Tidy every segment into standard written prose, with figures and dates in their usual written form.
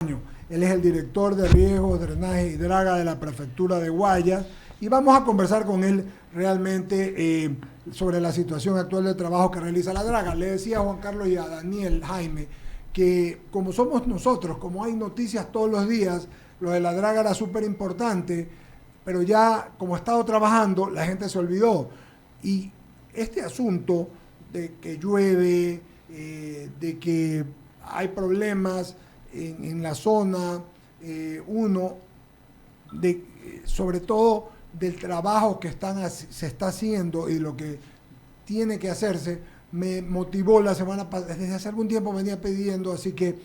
Él es el director de riego, drenaje y draga de la prefectura de Guayas y vamos a conversar con él realmente sobre la situación actual de trabajo que realiza la draga. Le decía a Juan Carlos y a Daniel Jaime que como somos nosotros, como hay noticias todos los días, lo de la draga era súper importante, pero ya como ha estado trabajando, la gente se olvidó. Y este asunto de que llueve, de que hay problemas en la zona, uno, sobre todo del trabajo que se está haciendo y lo que tiene que hacerse, me motivó la semana pasada, desde hace algún tiempo venía pidiendo, así que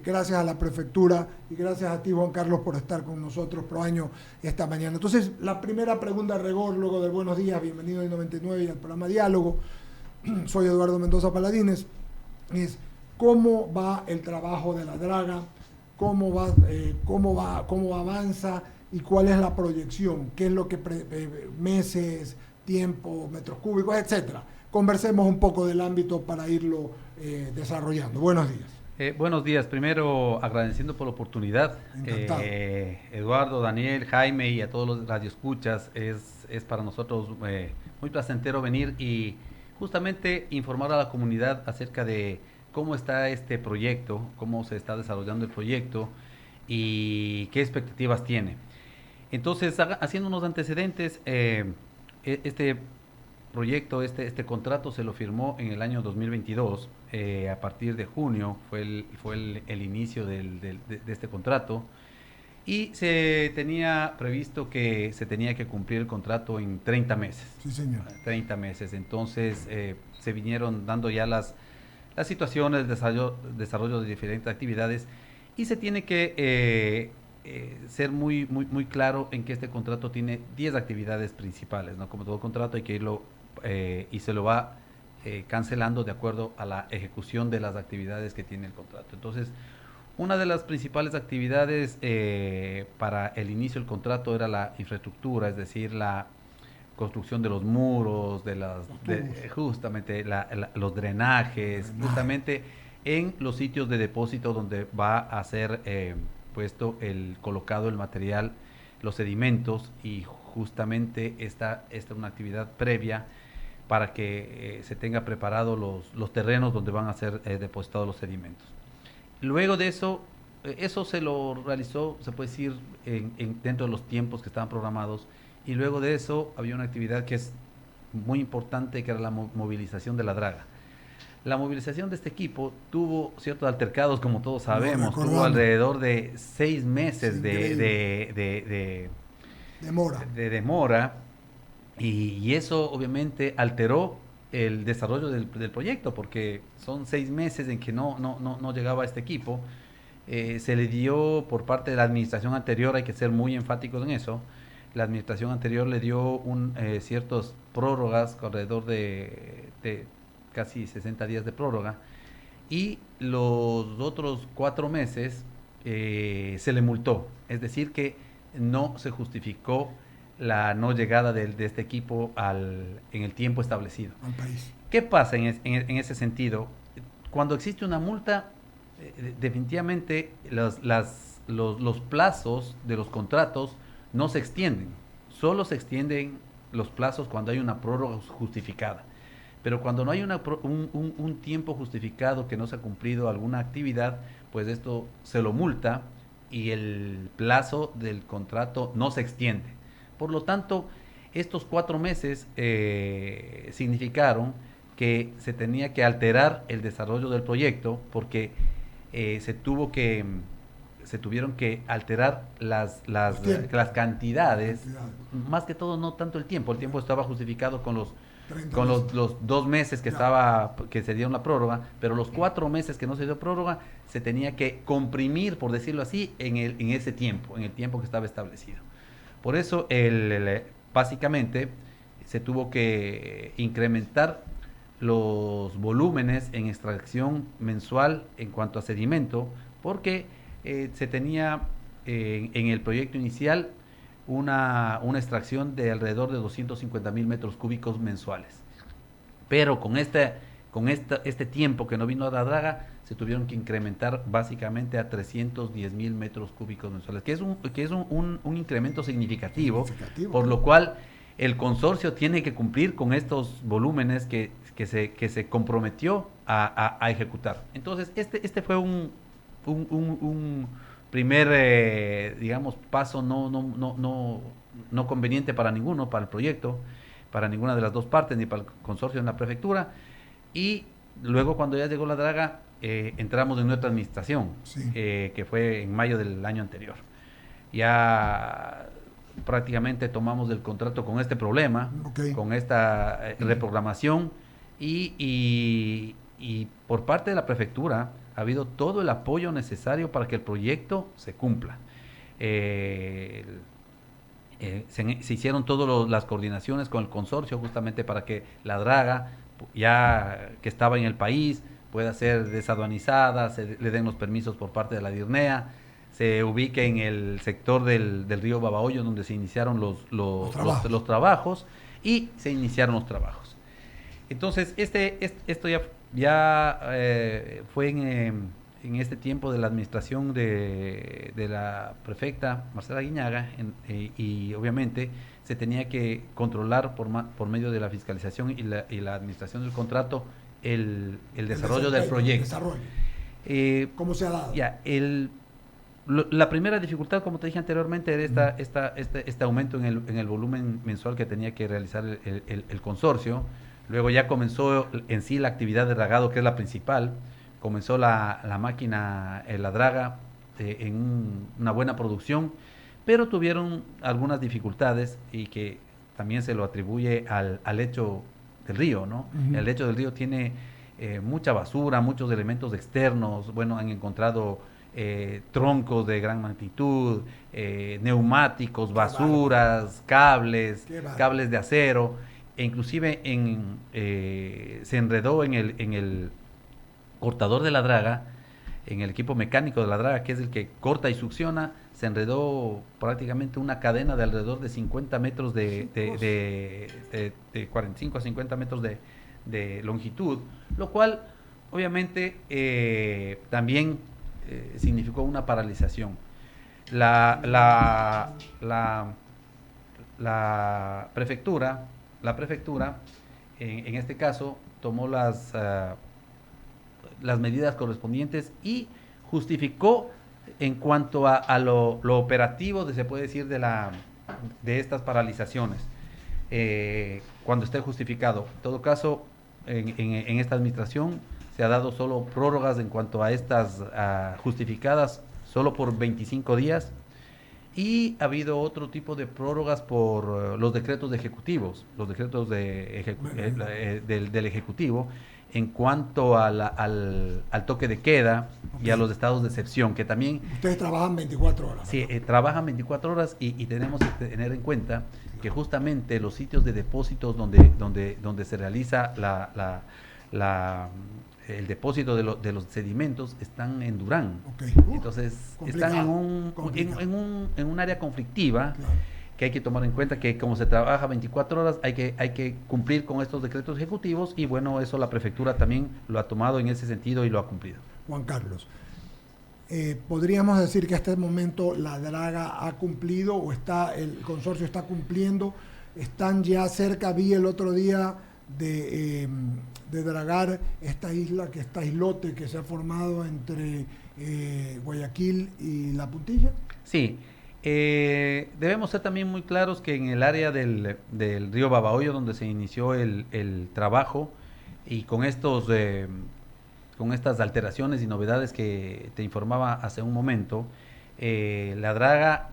gracias a la prefectura y gracias a ti, Juan Carlos, por estar con nosotros pro año esta mañana. Entonces, la primera pregunta, Regor, luego del buenos días, bienvenido al 99 y al programa Diálogo, soy Eduardo Mendoza Paladines, es cómo va el trabajo de la draga, cómo avanza y cuál es la proyección, qué es lo que meses, tiempo, metros cúbicos, etcétera. Conversemos un poco del ámbito para irlo desarrollando. Buenos días. Buenos días, primero agradeciendo por la oportunidad. Encantado. Eduardo, Daniel, Jaime y a todos los radioescuchas, es para nosotros muy placentero venir y justamente informar a la comunidad acerca de cómo está este proyecto, cómo se está desarrollando el proyecto y qué expectativas tiene. Entonces, haciendo unos antecedentes, este proyecto, este contrato se lo firmó en el año 2022, a partir de junio fue el inicio de este contrato y se tenía previsto que se tenía que cumplir el contrato en 30 meses. Sí, señor. 30 meses, entonces se vinieron dando ya las situaciones, desarrollo de diferentes actividades y se tiene que ser muy claro en que este contrato tiene 10 actividades principales, ¿no? Como todo contrato hay que irlo y se lo va cancelando de acuerdo a la ejecución de las actividades que tiene el contrato. Entonces, una de las principales actividades para el inicio del contrato era la infraestructura, es decir, la construcción de los muros, justamente los drenajes, justamente en los sitios de depósito donde va a ser puesto colocado el material, los sedimentos, y justamente esta es una actividad previa para que se tenga preparado los terrenos donde van a ser depositados los sedimentos. Luego de eso, eso se lo realizó, se puede decir, dentro de los tiempos que estaban programados, y luego de eso había una actividad que es muy importante, que era la movilización de la draga. La movilización de este equipo tuvo ciertos altercados, como todos sabemos, tuvo alrededor de 6 meses de demora, y eso obviamente alteró el desarrollo del proyecto, porque son 6 meses en que no llegaba este equipo. Se le dio por parte de la administración anterior, hay que ser muy enfáticos en eso, la administración anterior le dio ciertas prórrogas, alrededor de casi 60 días de prórroga, y los otros 4 meses se le multó, es decir que no se justificó la no llegada de este equipo en el tiempo establecido. Al país. ¿Qué pasa en ese sentido? Cuando existe una multa, definitivamente los plazos de los contratos no se extienden. Solo se extienden los plazos cuando hay una prórroga justificada. Pero cuando no hay un tiempo justificado, que no se ha cumplido alguna actividad, pues esto se lo multa y el plazo del contrato no se extiende. Por lo tanto, estos 4 meses significaron que se tenía que alterar el desarrollo del proyecto, porque se tuvieron que alterar las cantidades, más que todo no tanto el tiempo estaba justificado con los 2 meses que se dieron la prórroga, pero los 4 meses que no se dio prórroga se tenía que comprimir, por decirlo así, en ese tiempo, en el tiempo que estaba establecido. Por eso básicamente se tuvo que incrementar los volúmenes en extracción mensual en cuanto a sedimento, porque se tenía en el proyecto inicial una extracción de alrededor de 250,000 metros cúbicos mensuales. Pero con este tiempo que no vino a la draga, se tuvieron que incrementar básicamente a 310,000 metros cúbicos mensuales, que es un incremento significativo, por lo cual el consorcio tiene que cumplir con estos volúmenes que se comprometió a ejecutar. Entonces, este fue un primer, digamos, paso no conveniente para ninguno, para el proyecto, para ninguna de las dos partes, ni para el consorcio en la prefectura. Y luego, cuando ya llegó la draga, entramos en nuestra administración, Sí. que fue en mayo del año anterior. Ya prácticamente tomamos el contrato con este problema, con esta reprogramación, y por parte de la prefectura ha habido todo el apoyo necesario para que el proyecto se cumpla. Se hicieron todas las coordinaciones con el consorcio justamente para que la draga, ya que estaba en el país, pueda ser desaduanizada, le den los permisos por parte de la DIRNEA, se ubique en el sector del río Babahoyo, donde se iniciaron los trabajos, y se iniciaron los trabajos. Entonces, esto ya fue en este tiempo de la administración de la prefecta Marcela Guiñaga, y obviamente se tenía que controlar por medio de la fiscalización y la administración del contrato el desarrollo del proyecto. ¿Cómo se ha dado? La primera dificultad, como te dije anteriormente, era este aumento en el volumen mensual que tenía que realizar el consorcio. Luego ya comenzó en sí la actividad de dragado, que es la principal. Comenzó la máquina, la draga, en una buena producción, pero tuvieron algunas dificultades, y que también se lo atribuye al lecho del río, ¿no? El lecho del río tiene mucha basura, muchos elementos externos. Bueno, han encontrado troncos de gran magnitud, neumáticos, basuras, cables de acero, e inclusive se enredó en el cortador de la draga, en el equipo mecánico de la draga, que es el que corta y succiona. Se enredó prácticamente una cadena de alrededor de 50 metros de 45 a 50 metros de longitud, lo cual obviamente también significó una paralización. La prefectura, en este caso, tomó las medidas correspondientes y justificó en cuanto a lo operativo, se puede decir, de estas paralizaciones, cuando esté justificado. En todo caso, en esta administración se ha dado solo prórrogas en cuanto a estas justificadas, solo por 25 días, y ha habido otro tipo de prórrogas por los decretos ejecutivos, los decretos del Ejecutivo, en cuanto al toque de queda y a los estados de excepción, que también... Ustedes trabajan 24 horas. Sí, trabajan 24 horas, y tenemos que tener en cuenta que justamente los sitios de depósitos donde se realiza el depósito de los sedimentos están en Durán. Entonces, están en un área conflictiva. Claro. Que hay que tomar en cuenta que como se trabaja 24 horas, hay que cumplir con estos decretos ejecutivos, y bueno, eso la prefectura también lo ha tomado en ese sentido y lo ha cumplido. Juan Carlos, ¿podríamos decir que hasta el momento la draga ha cumplido, o el consorcio está cumpliendo? ¿Están ya cerca? Vi el otro día de dragar esta islote que se ha formado entre Guayaquil y La Puntilla. Sí. Debemos ser también muy claros que en el área del río Babahoyo, donde se inició el trabajo, y con estas alteraciones y novedades que te informaba hace un momento, la draga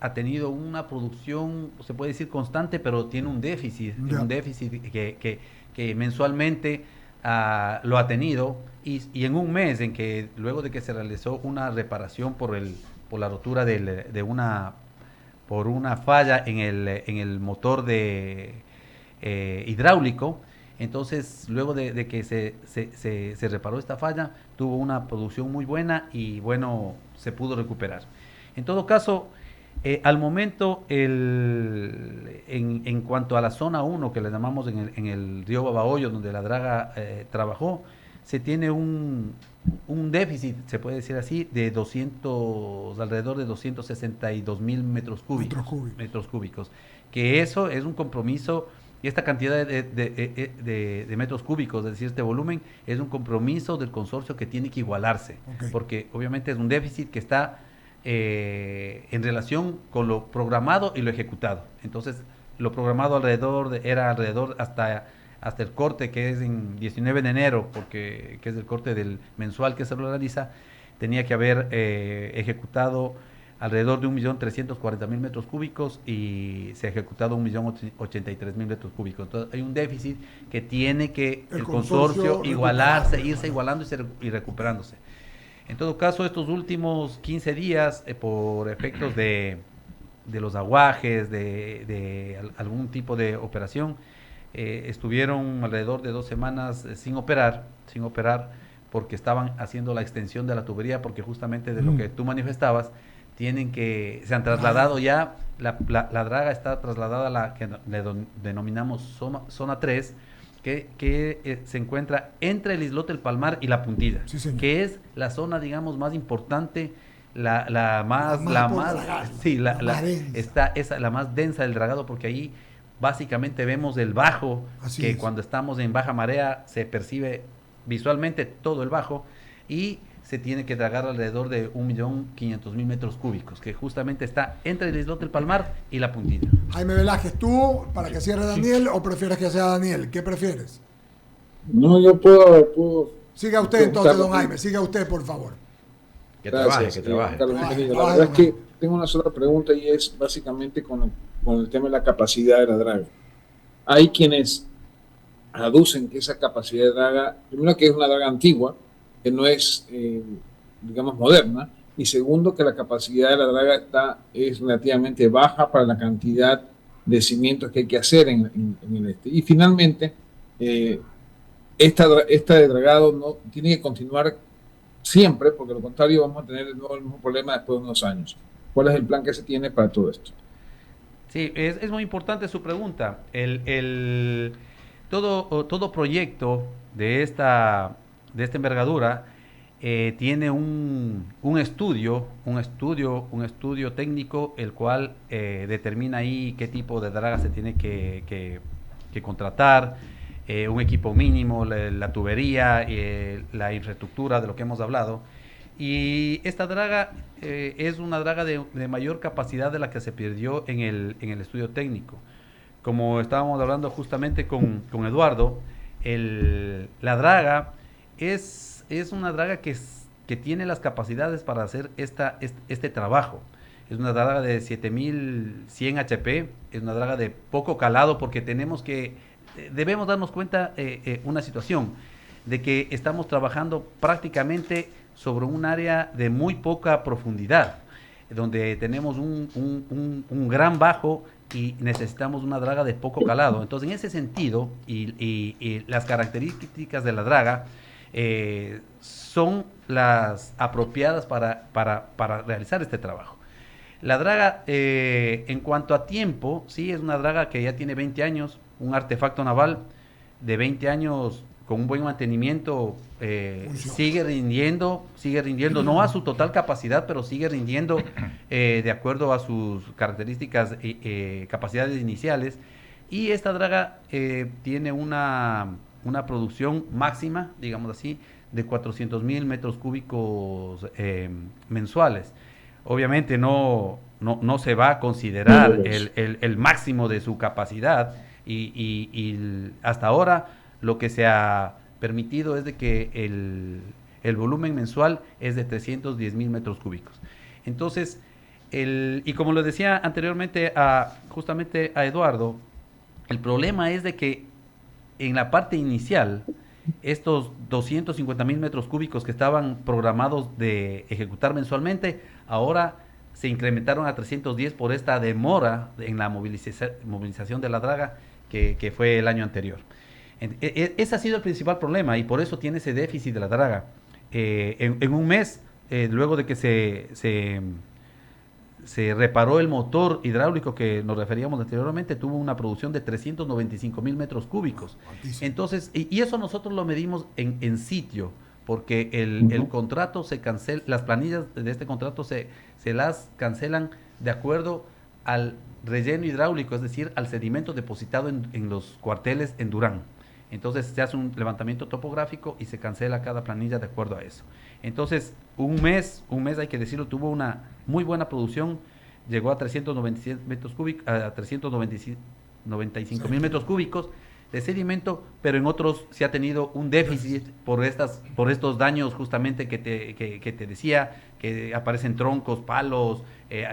ha tenido una producción, se puede decir, constante, pero tiene un déficit que mensualmente lo ha tenido, y en un mes, en que luego de que se realizó una reparación por la rotura por una falla en el motor hidráulico. Entonces, luego de que se reparó esta falla, tuvo una producción muy buena, y bueno, se pudo recuperar. En todo caso, al momento, en cuanto a la zona 1, que le llamamos en el río Babahoyo, donde la draga trabajó, se tiene un un déficit, se puede decir así, de alrededor de 262.000 metros cúbicos, que eso es un compromiso, y esta cantidad de metros cúbicos, es decir, este volumen, es un compromiso del consorcio que tiene que igualarse, porque obviamente es un déficit que está en relación con lo programado y lo ejecutado. Entonces, lo programado era alrededor hasta el corte, que es en 19 de enero, que es el corte del mensual que se realiza, tenía que haber ejecutado alrededor de 1.340.000 metros cúbicos y se ha ejecutado 1.083.000 metros cúbicos. Entonces hay un déficit que tiene que el consorcio igualarse, irse igualando y recuperándose. En todo caso, estos últimos 15 días, por efectos de los aguajes, de algún tipo de operación, estuvieron alrededor de 2 semanas sin operar, porque estaban haciendo la extensión de la tubería, porque justamente de lo que tú manifestabas, se han trasladado ya, la draga está trasladada a la que denominamos zona 3, que se encuentra entre el islote El Palmar y La Puntilla, que es la zona, digamos, más importante, la más densa del dragado, porque ahí básicamente vemos el bajo, cuando estamos en baja marea se percibe visualmente todo el bajo, y se tiene que dragar alrededor de 1.500.000 metros cúbicos, que justamente está entre el islote del Palmar y La Puntilla. Jaime Velázquez, ¿tú para que cierre Daniel o prefieres que sea Daniel? ¿Qué prefieres? No, yo puedo... Siga usted entonces, don Jaime, siga usted, por favor. Que trabaje. Carlos, la verdad es que tengo una sola pregunta, y es básicamente con el tema de la capacidad de la draga. Hay quienes aducen que esa capacidad de draga, primero, que es una draga antigua, que no es, digamos, moderna, y segundo, que la capacidad de la draga es relativamente baja para la cantidad de cimientos que hay que hacer en el este. Y finalmente, esta de dragado no tiene que continuar siempre, porque de lo contrario vamos a tener de nuevo el mismo problema después de unos años. ¿Cuál es el plan que se tiene para todo esto? Sí, es muy importante su pregunta. Todo proyecto de esta envergadura tiene un estudio técnico, el cual determina ahí qué tipo de draga se tiene que contratar, un equipo mínimo, la tubería, la infraestructura de lo que hemos hablado. Y esta draga es una draga de mayor capacidad de la que se perdió en el estudio técnico. Como estábamos hablando justamente con Eduardo, la draga es una draga que tiene las capacidades para hacer este trabajo. Es una draga de 7.100 HP, es una draga de poco calado, porque debemos darnos cuenta una situación, de que estamos trabajando prácticamente sobre un área de muy poca profundidad, donde tenemos un gran bajo y necesitamos una draga de poco calado. Entonces, en ese sentido, y las características de la draga son las apropiadas para realizar este trabajo. La draga, en cuanto a tiempo, sí, es una draga que ya tiene 20 años, un artefacto naval de 20 años con un buen mantenimiento, sigue rindiendo, no a su total capacidad, pero sigue rindiendo de acuerdo a sus características y capacidades iniciales. Y esta draga tiene una producción máxima, digamos así, de 400.000 metros cúbicos mensuales. Obviamente no se va a considerar el máximo de su capacidad, y hasta ahora lo que se ha permitido es de que el volumen mensual es de 310.000 metros cúbicos. Entonces, y como le decía anteriormente justamente a Eduardo, el problema es de que en la parte inicial, estos 250.000 metros cúbicos que estaban programados de ejecutar mensualmente, ahora se incrementaron a 310 por esta demora en la movilización de la draga que fue el año anterior. Ese ha sido el principal problema, y por eso tiene ese déficit de la draga. En un mes, luego de que se reparó el motor hidráulico que nos referíamos anteriormente, tuvo una producción de 395.000 metros cúbicos. Entonces, y eso nosotros lo medimos en sitio, porque el contrato se cancela, las planillas de este contrato se las cancelan de acuerdo al relleno hidráulico, es decir, al sedimento depositado en los cuarteles en Durán. Entonces se hace un levantamiento topográfico y se cancela cada planilla de acuerdo a eso. Entonces, un mes hay que decirlo, tuvo una muy buena producción, llegó a 397 metros cúbicos, a 395 mil metros cúbicos de sedimento, pero en otros se ha tenido un déficit por estos daños justamente que te decía, que aparecen troncos, palos,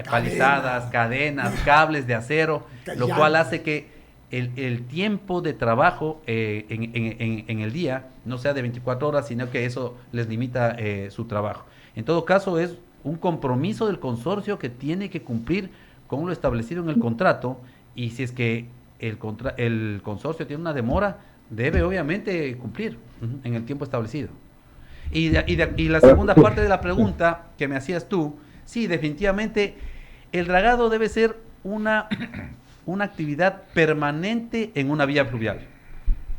palizadas, cadenas, cables de acero, lo cual hace que el tiempo de trabajo en el día no sea de 24 horas, sino que eso les limita su trabajo. En todo caso, es un compromiso del consorcio que tiene que cumplir con lo establecido en el contrato, y si es que el consorcio tiene una demora, debe obviamente cumplir en el tiempo establecido. Y la segunda parte de la pregunta que me hacías tú, sí, definitivamente el dragado debe ser una actividad permanente en una vía fluvial.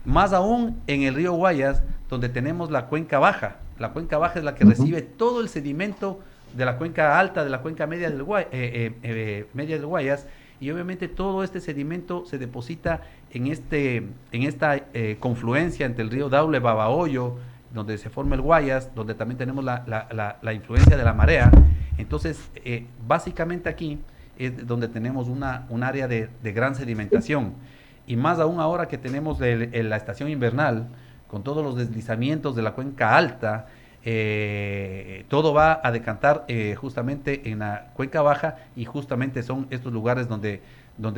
Más aún en el río Guayas, donde tenemos la cuenca baja. La cuenca baja es la que recibe todo el sedimento de la cuenca alta, de la cuenca media del Guayas, y obviamente todo este sedimento se deposita en esta confluencia entre el río Daule, Babahoyo, donde se forma el Guayas, donde también tenemos la influencia de la marea. Entonces, básicamente aquí es donde tenemos un área de gran sedimentación, y más aún ahora que tenemos la estación invernal, con todos los deslizamientos de la cuenca alta, todo va a decantar justamente en la cuenca baja, y justamente son estos lugares donde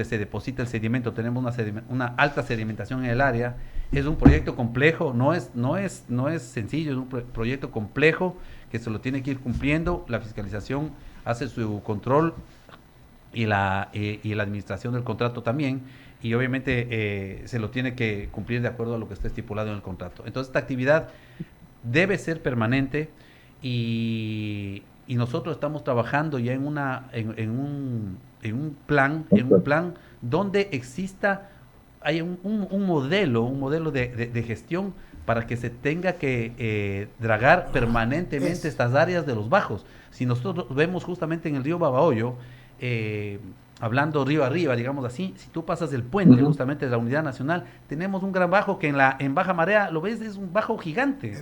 se deposita el sedimento. Tenemos una alta sedimentación en el área. Es un proyecto complejo, no es sencillo, es un proyecto complejo que se lo tiene que ir cumpliendo. La fiscalización hace su control, y la administración del contrato también, y obviamente se lo tiene que cumplir de acuerdo a lo que está estipulado en el contrato. Entonces, esta actividad debe ser permanente, y nosotros estamos trabajando ya en un plan donde hay un modelo de gestión para que se tenga que dragar permanentemente estas áreas de los bajos. Si nosotros vemos justamente en el río Babahoyo, hablando río arriba, digamos así, si tú pasas el puente justamente de la Unidad Nacional, tenemos un gran bajo que en baja marea, lo ves, es un bajo gigante, es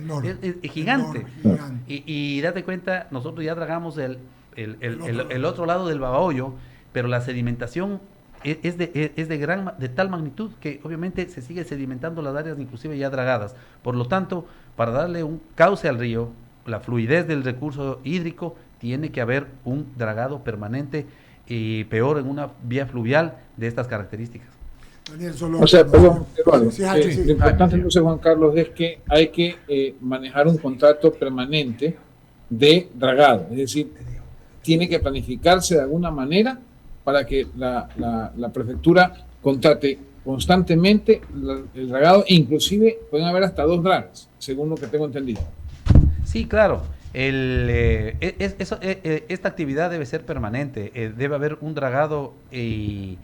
gigante. Enorme. Y date cuenta, nosotros ya dragamos el otro lado del Babahoyo, pero la sedimentación es de tal magnitud que obviamente se sigue sedimentando las áreas inclusive ya dragadas. Por lo tanto, para darle un cauce al río, la fluidez del recurso hídrico, tiene que haber un dragado permanente, y peor en una vía fluvial de estas características. Daniel, perdón, Eduardo, lo importante entonces, Juan Carlos, es que hay que manejar un contrato permanente de dragado, es decir, tiene que planificarse de alguna manera para que la prefectura contrate constantemente el dragado, e inclusive pueden haber hasta 2 dragas, según lo que tengo entendido. Sí, claro. Esta actividad debe ser permanente, debe haber un dragado en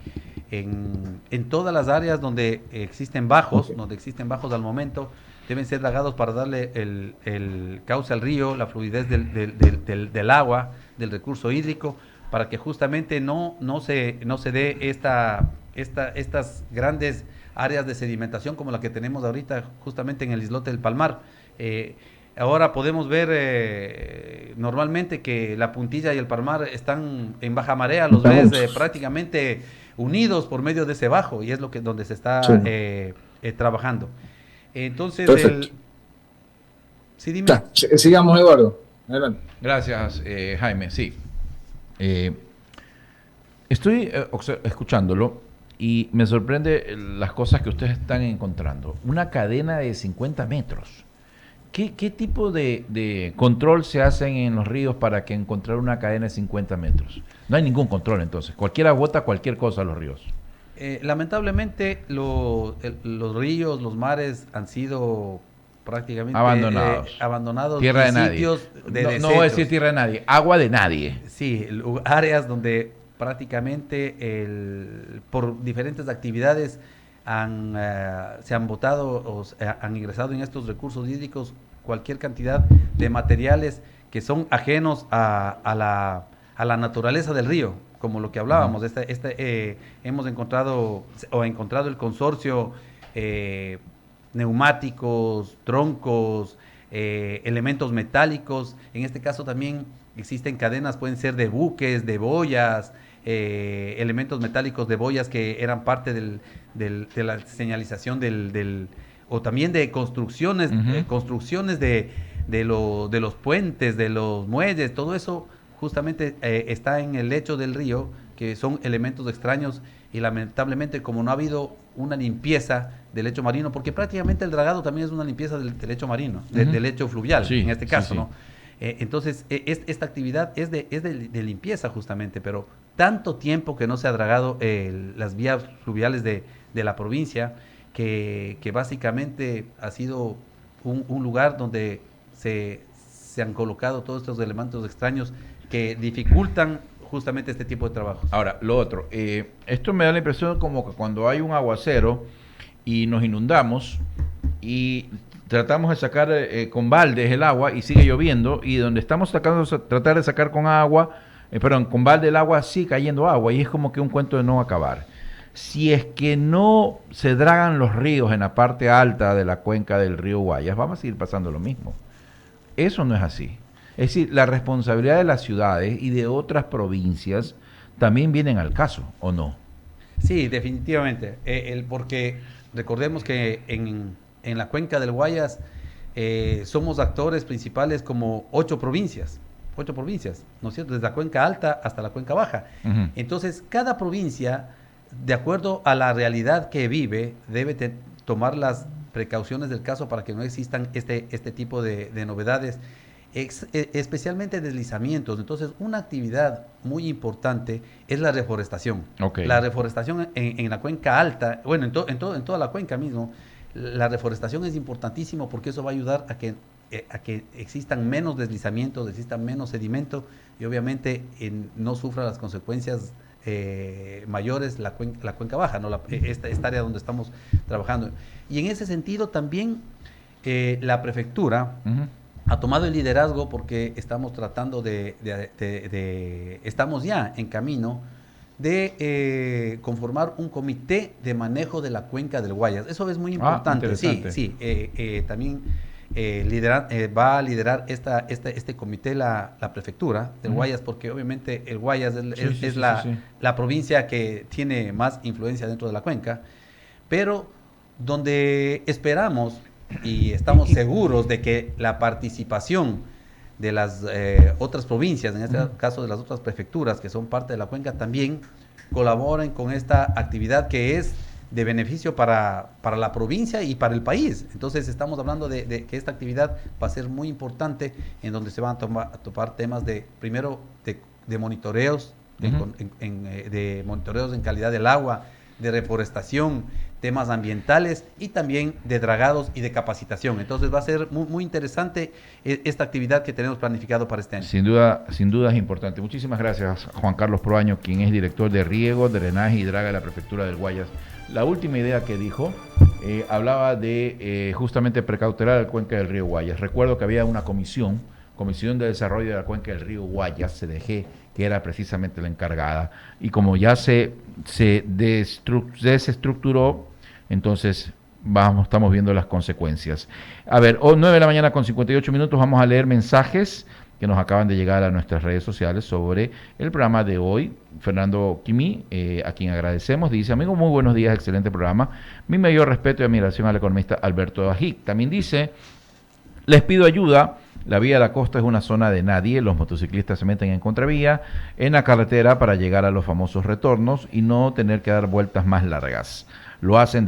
todas las áreas donde existen bajos, al momento, deben ser dragados para darle el cauce al río, la fluidez del agua, del recurso hídrico, para que justamente no se dé estas grandes áreas de sedimentación como la que tenemos ahorita justamente en el islote del Palmar. Ahora podemos ver normalmente que la Puntilla y el Palmar están en baja marea, los ves prácticamente unidos por medio de ese bajo, y es donde se está trabajando. Entonces, sí, dime. Sigamos, Eduardo. Adelante. Gracias, Jaime. Sí. Estoy escuchándolo y me sorprende las cosas que ustedes están encontrando. Una cadena de 50 metros. ¿Qué tipo de control se hacen en los ríos para que encontrar una cadena de 50 metros? No hay ningún control, entonces. Cualquiera bota cualquier cosa a los ríos. Lamentablemente, los ríos, los mares han sido prácticamente abandonados. Tierra de nadie. No voy a decir tierra de nadie, agua de nadie. Sí, áreas donde prácticamente por diferentes actividades se han botado o han ingresado en estos recursos hídricos cualquier cantidad de materiales que son ajenos a la naturaleza del río, como lo que hablábamos. Hemos encontrado el consorcio neumáticos, troncos, elementos metálicos. En este caso también existen cadenas, pueden ser de buques, de boyas, elementos metálicos de boyas que eran parte de la señalización o también de construcciones, construcciones de los puentes, de los muelles. Todo eso justamente está en el lecho del río, que son elementos extraños, y lamentablemente, como no ha habido una limpieza del lecho marino, porque prácticamente el dragado también es una limpieza del lecho marino, del lecho fluvial, sí, en este caso, sí. ¿no? Entonces, esta actividad es de limpieza justamente, pero tanto tiempo que no se ha dragado las vías fluviales de la provincia, que básicamente ha sido un lugar donde se han colocado todos estos elementos extraños que dificultan justamente este tipo de trabajo. Ahora, lo otro, esto me da la impresión como que cuando hay un aguacero y nos inundamos y tratamos de sacar con baldes el agua y sigue lloviendo, y donde estamos tratar de sacar con agua, con balde el agua, sigue cayendo agua, y es como que un cuento de no acabar. Si es que no se dragan los ríos en la parte alta de la cuenca del río Guayas, vamos a seguir pasando lo mismo. Eso no es así. Es decir, la responsabilidad de las ciudades y de otras provincias también vienen al caso, ¿o no? Sí, definitivamente. Porque recordemos que en la cuenca del Guayas somos actores principales como 8 provincias, ¿no es cierto? Desde la cuenca alta hasta la cuenca baja. Uh-huh. Entonces, cada provincia, de acuerdo a la realidad que vive, debe tomar las precauciones del caso para que no existan este tipo de novedades, especialmente deslizamientos. Entonces, una actividad muy importante es la reforestación. Okay. La reforestación en la cuenca alta, bueno, en toda la cuenca mismo, la reforestación es importantísimo, porque eso va a ayudar a que existan menos deslizamientos, existan menos sedimento, y obviamente no sufra las consecuencias mayores la cuenca baja, ¿no? Esta área donde estamos trabajando. Y en ese sentido también la prefectura ha tomado el liderazgo, porque estamos tratando estamos ya en camino de conformar un comité de manejo de la cuenca del Guayas. Eso es muy importante. Sí. También va a liderar este comité la prefectura del Guayas, porque obviamente el Guayas es la provincia que tiene más influencia dentro de la cuenca, pero donde esperamos y estamos seguros de que la participación de las otras provincias, en este caso de las otras prefecturas que son parte de la cuenca, también colaboren con esta actividad que es de beneficio para la provincia y para el país. Entonces estamos hablando de que esta actividad va a ser muy importante, en donde se van a topar temas de monitoreos, de monitoreos en calidad del agua, de reforestación, temas ambientales y también de dragados y de capacitación. Entonces va a ser muy, muy interesante esta actividad que tenemos planificado para este año. Sin duda es importante. Muchísimas gracias, Juan Carlos Proaño, quien es director de Riego, Drenaje y Draga de la Prefectura del Guayas. La última idea que dijo hablaba de justamente precautelar la cuenca del río Guayas. Recuerdo que había una comisión de desarrollo de la cuenca del río Guayas, CDG, que era precisamente la encargada, y como ya se desestructuró, entonces estamos viendo las consecuencias. A ver, 9 de la mañana con 58 minutos, vamos a leer mensajes que nos acaban de llegar a nuestras redes sociales sobre el programa de hoy. Fernando Quimí, a quien agradecemos, dice: amigo, muy buenos días, excelente programa. Mi mayor respeto y admiración al economista Alberto Ajic. También dice: les pido ayuda. La vía de la costa es una zona de nadie, los motociclistas se meten en contravía, en la carretera, para llegar a los famosos retornos y no tener que dar vueltas más largas. Lo hacen de